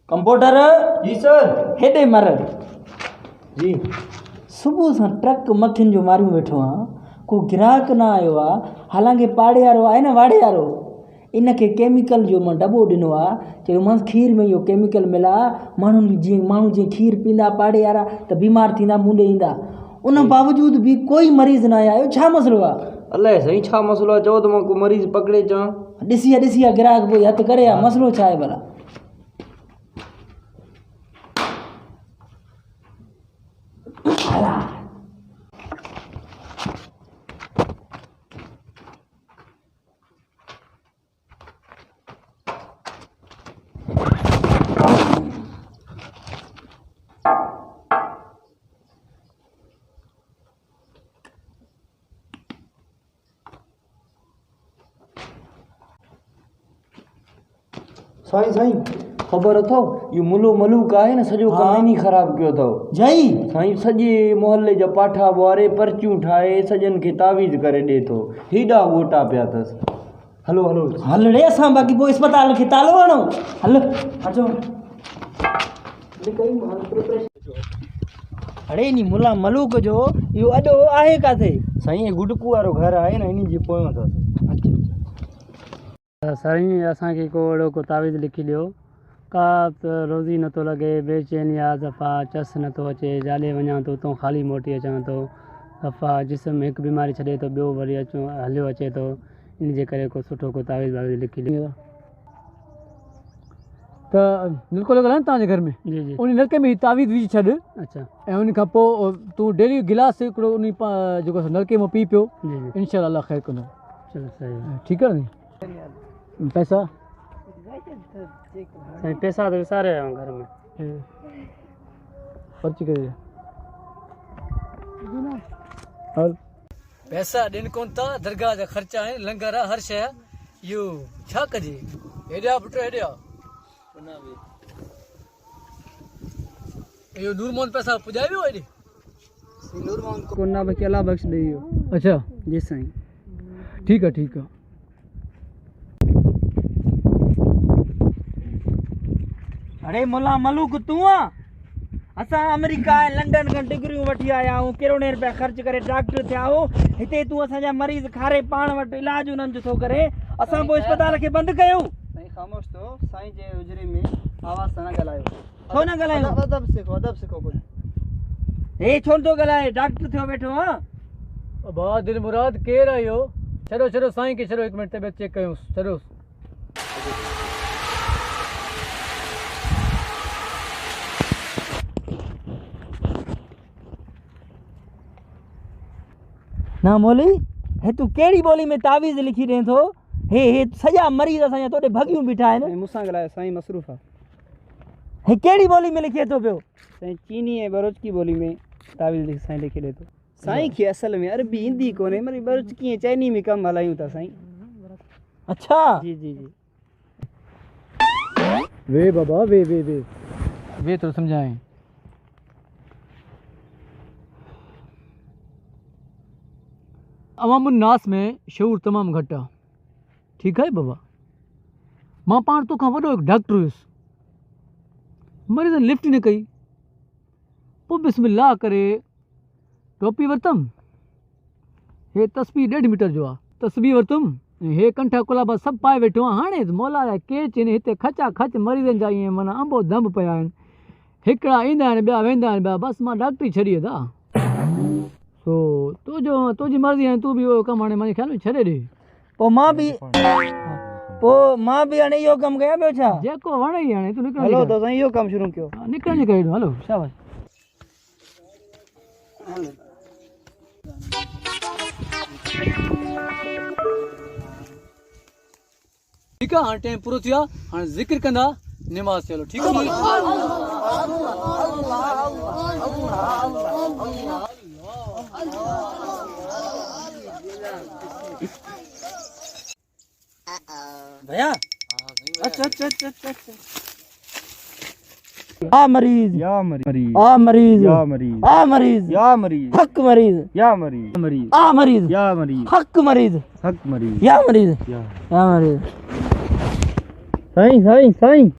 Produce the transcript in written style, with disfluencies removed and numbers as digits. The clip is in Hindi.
कंप्यूटर जी सर। हेॾे मर जी सुबुह सां ट्रक मखियुनि जो मारियूं वेठो आहियां, को ग्राहक न आयो आहे। हालांकि पाड़े वारो आहे न वाड़े वारो, इनखे केमिकल जो मां दॿो ॾिनो आहे, चयोमांसि खीर में इहो केमिकल मिला, माण्हू जीअं खीर पींदा पाड़े वारा त बीमार थींदा, मुंडे ईंदा। उन बावजूद बि कोई मरीज़ न आयो, छा मसलो आहे? अलाए साईं छा मसलो आहे, चओ त मां को मरीज़ पकड़े अचां। ॾिसी आहे ग्राहक पोइ हथु करे आहे, मसलो छा आहे भला? साईं साईं ख़बर अथव इहो मुलो मलूक आहे न, सॼो कमानी ख़राब कयो अथव। जई साईं सॼे मोहल्ले जा पाठा ॿुहारे पर्चियूं ठाहे सॼनि खे तावीज़ करे ॾिए थो। हेॾा ॻोटा पिया अथसि। हलो हलो हल रे, असां बाक़ी पोइ अस्पताल खे तालो हणो। हल अचो। अड़े नी मुला मलूक जो इहो अॾो आहे किथे? साईं गुडकू वारो घर आहे न, इन जे पोयां अथसि। साईं असांखे को अहिड़ो को तावीज़ लिखी ॾियो, का त रोज़ी नथो लॻे, बेचैनी आहे, दफ़ा चस नथो अचे, जाॾे वञा थो उतां ख़ाली मोटी अचां थो, दफ़ा जिस्म हिकु बीमारी छॾे थो ॿियो वरी हलियो अचे थो। इन जे करे को सुठो को तावीज़ वावीज़ लिखी ॾियो। त नलको लॻल आहे न तव्हांजे घर में? जी जी। उन नलके में तावीज़ विझी छॾ। अच्छा। ऐं उन खां पोइ तूं डेली गिलास हिकिड़ो उन जेको नलके मां पी पियो। जी जी। इनशाला अलाह ख़ैरु कंदो। चलो सही है। ठीकु आहे नी? पैसा साईं पैसा तो विसारे आया हूँ घर में। पर्ची करे हल। पैसा ॾियनि कोन था, दरगाह जा ख़र्चा आहिनि, लंगर आहे, हर शइ आहे। इहो छा कजे? हेॾा पुट हेॾा इहो नूर मोहन पैसा पुॼाए वियो हेॾे? नूर मोहन को ना बल्कि अल्लाह बख्श ॾे इहो। अच्छा जी साईं। ठीकु आहे ठीकु आहे। अरे मुला मलूक तूं आहे? असां अमेरिका ऐं लंडन खां डिग्रियूं वठी आया आहियूं, करोड़े रुपया ख़र्च करे डॉक्टर थिया आहियूं। हिते तूं असांजा मरीज़ खारे पाण वटि इलाज उन्हनि जो थो करे, असां पोइ अस्पताल खे बंदि कयूं। साईं ख़ामोश थियो, साईं जे उजरे में आवाज़ सां न ॻाल्हायो। छो न ॻाल्हायूं? अदब सिखो कुझु। हे छो नथो ॻाल्हाए? डॉक्टर थियो वेठो हा। भाउ दिल मुराद केरु आहे इहो? छॾो साईं खे छॾो, हिकु मिंट तबियत चेक कयूंसि, छॾोसि। ना मोली, हे तूं कहिड़ी ॿोली में तावीज़ लिखी ॾे थो? हे सॼा मरीज़ असांजा तोॾे भॻियूं बीठा आहिनि। मूंसां ॻाल्हायो साईं, मसरूफ़ आहे। हे कहिड़ी ॿोली में लिखे थो पियो? साईं चीनी ऐं बरोचकी ॿोली में तावीज़ साईं लिखी ॾे थो। साईं खे असल में अरबी ईंदी कोन्हे, वरी बरोचकी ऐं चैनी में कमु हलायूं था साईं। अच्छा जी जी जी। वे बाबा वे तो समझाएं। अवामुन नास में शऊर तमामु घटि आहे। ठीकु आहे बाबा? मां पाण तोखां वॾो हिकु डॉक्टर हुयुसि, मरीज़ लिफ्ट ई न कई, पोइ बिस्मिल्लाह करे टोपी वरितमि, हे तस्बीह 1.5 मीटर जो आहे, तस्बीह वरितमि, हे कंठा कुलाबा सभु पाए वेठो आहे। हाणे मौला जा केच आहिनि हिते, खचा खच मरीज़नि जा ईअं माना अंबो दंब पिया आहिनि। हिकिड़ा ईंदा आहिनि, ॿिया वेंदा आहिनि, ॿिया बसि मां डॉक्टरी छॾी था। सो तुंहिंजी मर्ज़ी आहे, तूं बि उहो कमु हाणे मुंहिंजे ख़्याल में छॾे ॾे। पोइ मां बि हाणे इहो कमु कयां ॿियो छा? जेको वणे ई हाणे तूं निकिर। हलो त साईं इहो कमु शुरू कयो। निकिरणी कयो। हलो शाबाश। ठीकु आहे, हाणे टाइम पूरो थियो आहे, हाणे ज़िक्र कंदा, निमाज़ चलो। ठीकु आहे? भैया अच्छा। आ मरीज, या मरीज, आ मरीज, या मरीज, आ मरीज, या मरीज, हक मरीज, या मरीज, मरीज, आ मरीज, या मरीज, हक मरीज, हक मरीज, या मरीज, या या मरीज। साईं साईं साईं